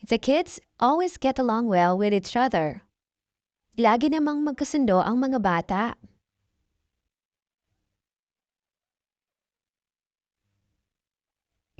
The kids always get along well with each other. Lagi namang magkasundo ang mga bata.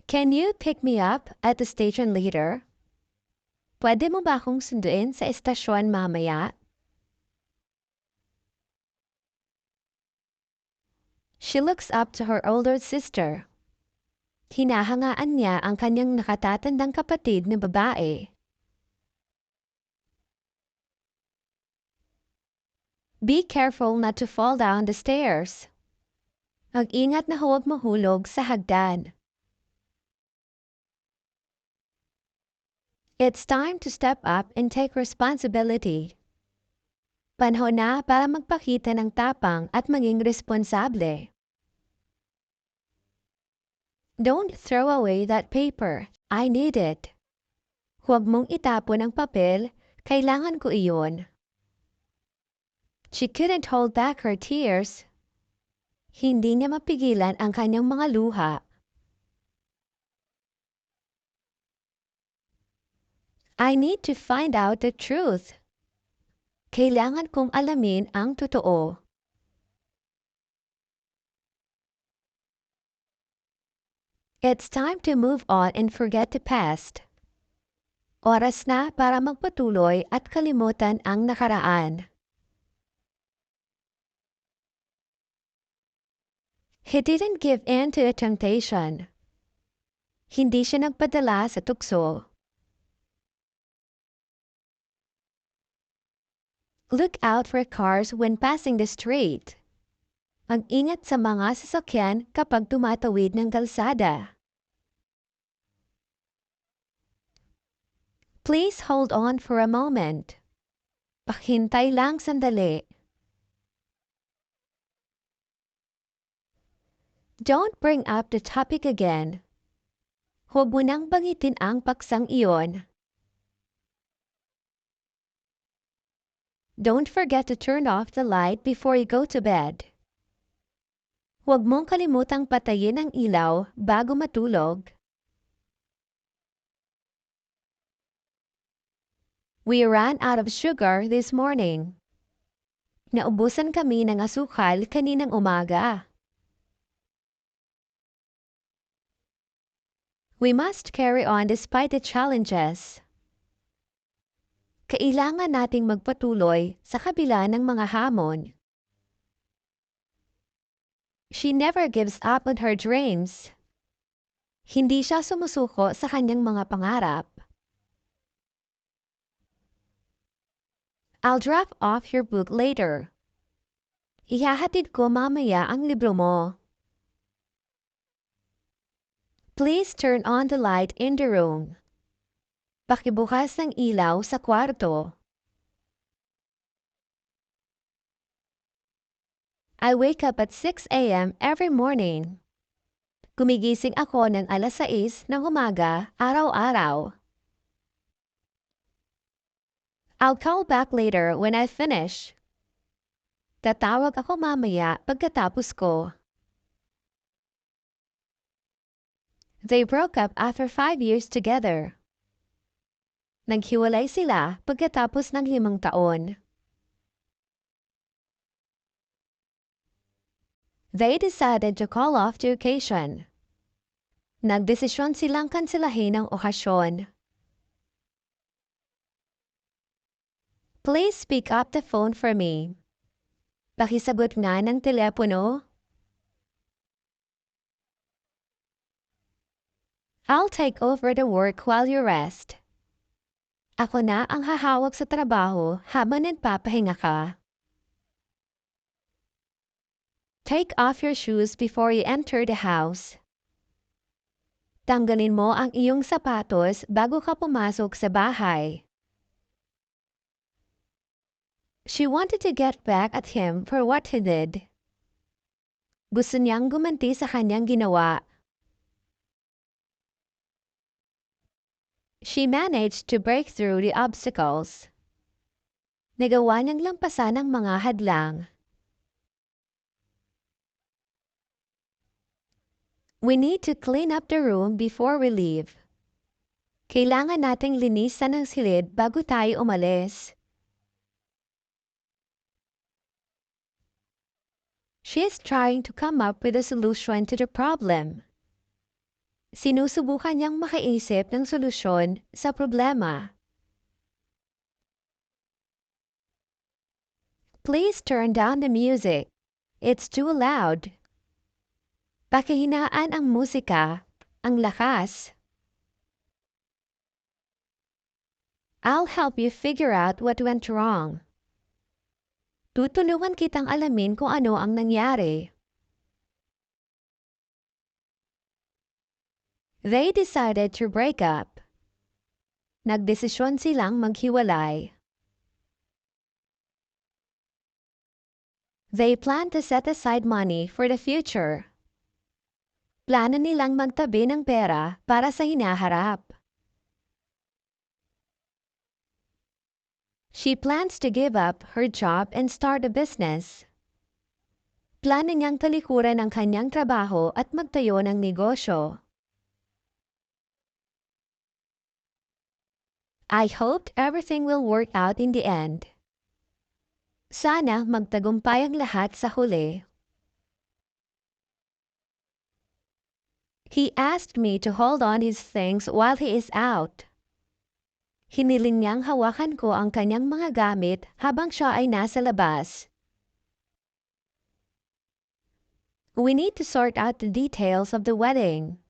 Can you pick me up at the station later? Pwede mo ba akong sunduin sa estasyon mamaya? She looks up to her older sister. Hinahangaan niya ang kanyang nakatatandang kapatid na babae. Be careful not to fall down the stairs. Mag-ingat na huwag mahulog sa hagdan. It's time to step up and take responsibility. Panahon na para magpakita ng tapang at maging responsable. Don't throw away that paper. I need it. Huwag mong itapon ang papel. Kailangan ko iyon. She couldn't hold back her tears. Hindi niya mapigilan ang kanyang mga luha. I need to find out the truth. Kailangan kong alamin ang totoo. It's time to move on and forget the past. Oras na para magpatuloy at kalimutan ang nakaraan. He didn't give in to a temptation. Hindi siya nagpadala sa tukso. Look out for cars when passing the street. Mag-ingat sa mga sasakyan kapag tumatawid ng kalsada. Please hold on for a moment. Paghintay lang sandali. Don't bring up the topic again. Huwag mo nang banggitin ang paksang iyon. Don't forget to turn off the light before you go to bed. Huwag mong kalimutang patayin ang ilaw bago matulog. We ran out of sugar this morning. Naubusan kami ng asukal kaninang umaga. We must carry on despite the challenges. Kailangan nating magpatuloy sa kabila ng mga hamon. She never gives up on her dreams. Hindi siya sumusuko sa kanyang mga pangarap. I'll drop off your book later. Ihahatid ko mamaya ang libro mo. Please turn on the light in the room. Pakibukas ng ilaw sa kwarto. I wake up at 6 a.m. every morning. Gumigising ako ng 6 ng umaga araw-araw. I'll call back later when I finish. Tatawag ako mamaya pagkatapos ko. They broke up after 5 years together. Naghiwalay sila pagkatapos ng 5 taon. They decided to call off the occasion. Nagdesisyon silang kanselahin ang okasyon. Please pick up the phone for me. Pakisagot nga ng telepono. I'll take over the work while you rest. Ako na ang hahawak sa trabaho habang nagpapahinga ka. Take off your shoes before you enter the house. Tanggalin mo ang iyong sapatos bago ka pumasok sa bahay. She wanted to get back at him for what he did. Gusto niyang gumanti sa kanyang ginawa. She managed to break through the obstacles. Nagawa niyang lampasan ang mga hadlang. We need to clean up the room before we leave. Kailangan nating linisan ang silid bago tayo umalis. She's trying to come up with a solution to the problem. Sinusubukan niyang makaisip ng solusyon sa problema. Please turn down the music. It's too loud. Pakihinaan ang musika. Ang lakas. I'll help you figure out what went wrong. Tutulungan kitang alamin kung ano ang nangyari. They decided to break up. Nagdesisyon silang maghiwalay. They plan to set aside money for the future. Plano nilang magtabi ng pera para sa hinaharap. She plans to give up her job and start a business. Plano niyang talikuran ang kanyang trabaho at magtayo ng negosyo. I hoped everything will work out in the end. Sana magtagumpay ang lahat sa huli. He asked me to hold on his things while he is out. Hiniling niyang hawakan ko ang kanyang mga gamit habang siya ay nasa labas. We need to sort out the details of the wedding.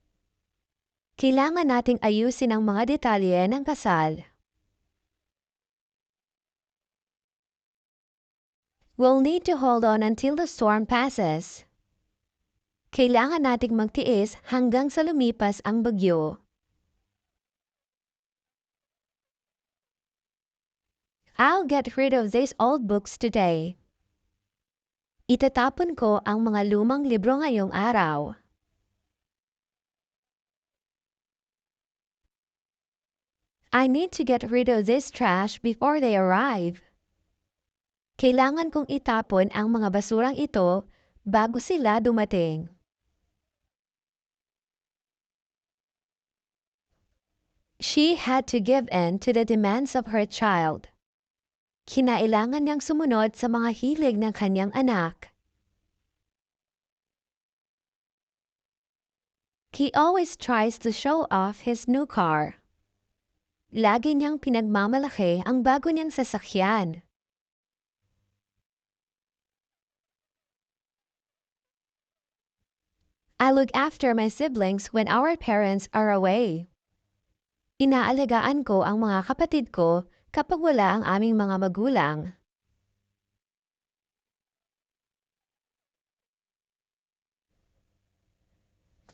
Kailangan nating ayusin ang mga detalye ng kasal. We'll need to hold on until the storm passes. Kailangan nating magtiis hanggang sa lumipas ang bagyo. I'll get rid of these old books today. Itatapon ko ang mga lumang libro ngayong araw. I need to get rid of this trash before they arrive. Kailangan kong itapon ang mga basurang ito bago sila dumating. She had to give in to the demands of her child. Kinailangan niyang sumunod sa mga hilig ng kanyang anak. He always tries to show off his new car. Lagi niyang pinagmamalaki ang bago niyang sasakyan. I look after my siblings when our parents are away. Inaalagaan ko ang mga kapatid ko kapag wala ang aming mga magulang.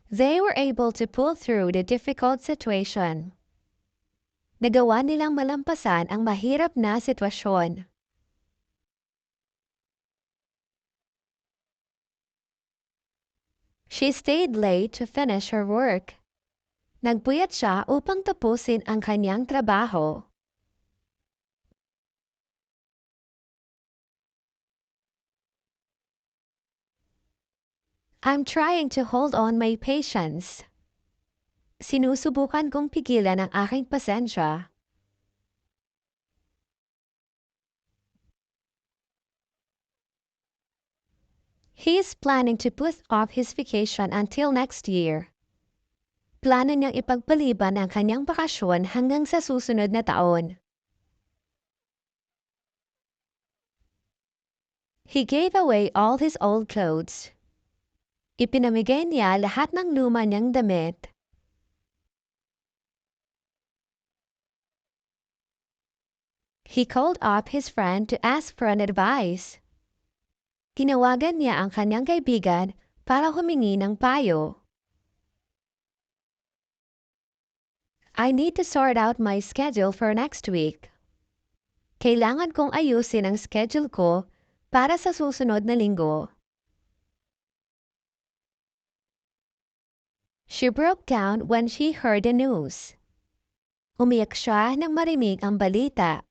They were able to pull through the difficult situation. Nagawa nilang malampasan ang mahirap na sitwasyon. She stayed late to finish her work. Nagpuyat siya upang tapusin ang kanyang trabaho. I'm trying to hold on my patience. Sinusubukan kong pigilan ang aking pasensya. He is planning to put off his vacation until next year. Plano niyang ipagpaliban ang kanyang bakasyon hanggang sa susunod na taon. He gave away all his old clothes. Ipinamigay niya lahat ng luma niyang damit. He called up his friend to ask for an advice. Tinawagan niya ang kanyang kaibigan para humingi ng payo. I need to sort out my schedule for next week. Kailangan kong ayusin ang schedule ko para sa susunod na linggo. She broke down when she heard the news. Umiyak siya nang marinig ang balita.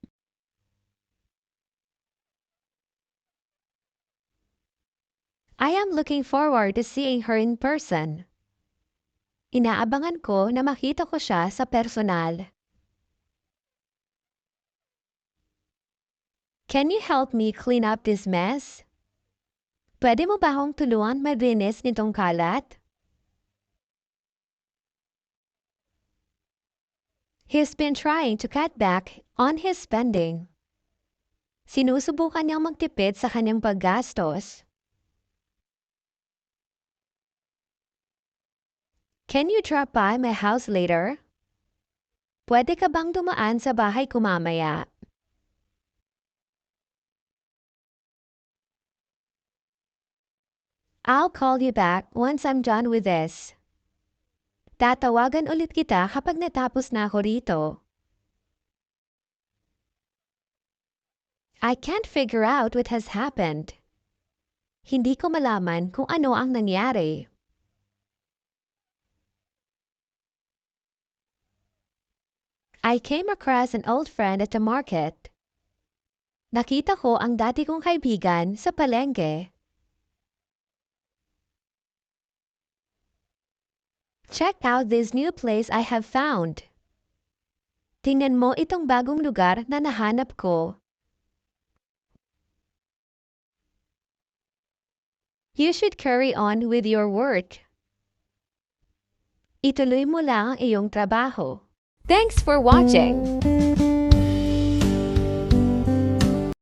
I am looking forward to seeing her in person. Inaabangan ko na makita ko siya sa personal. Can you help me clean up this mess? Pwede mo ba akong tulungan maglinis nitong kalat? He's been trying to cut back on his spending. Sinusubukan niyang magtipid sa kanyang paggastos. Can you drop by my house later? Pwede ka bang dumaan sa bahay ko mamaya? I'll call you back once I'm done with this. Tatawagan ulit kita kapag natapos na ako rito. I can't figure out what has happened. Hindi ko malaman kung ano ang nangyari. I came across an old friend at the market. Nakita ko ang dati kong kaibigan sa palengke. Check out this new place I have found. Tingnan mo itong bagong lugar na nahanap ko. You should carry on with your work. Ituloy mo lang ang iyong trabaho. Thanks for watching!